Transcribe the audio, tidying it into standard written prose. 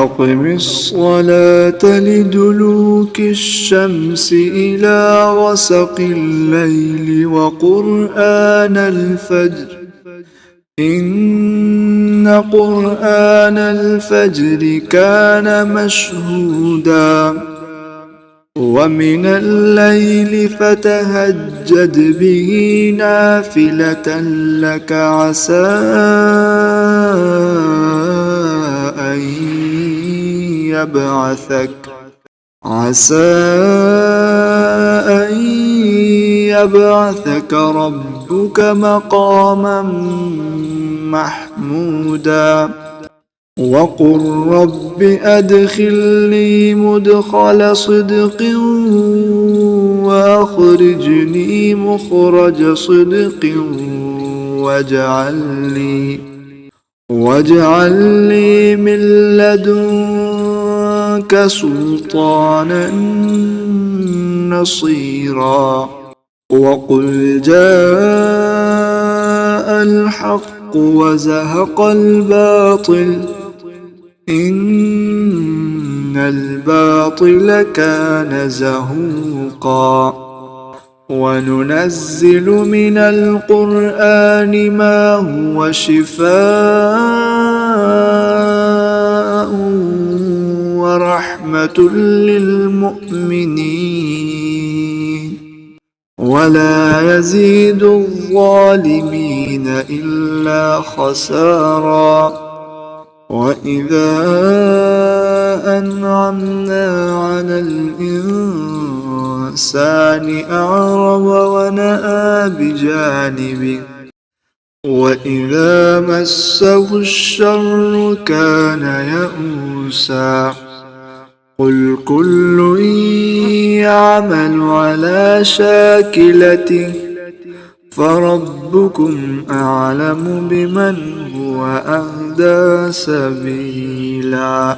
أقم الصلاة لدلوك الشمس إلى غسق الليل وقرآن الفجر إن قرآن الفجر كان مشهودا ومن الليل فتهجد به نافلة لك عسى أن يبعثك ربك مقاما محمودا وقل رب أدخلني مدخل صدق وأخرجني مخرج صدق واجعل لي من لدنك سلطانا نصيرا وقل جاء الحق وزهق الباطل إن الباطل كان زهوقا وننزل من القرآن ما هو شفاء ورحمة للمؤمنين ولا يزيد الظالمين إلا خسارا وإذا أنعمنا على الإنسان أعرض ونأى بجانبه وإذا مسه الشر كان يئوسا قل كل يعمل على شاكلته فربكم أعلم بمن هو أهدى سبيلا.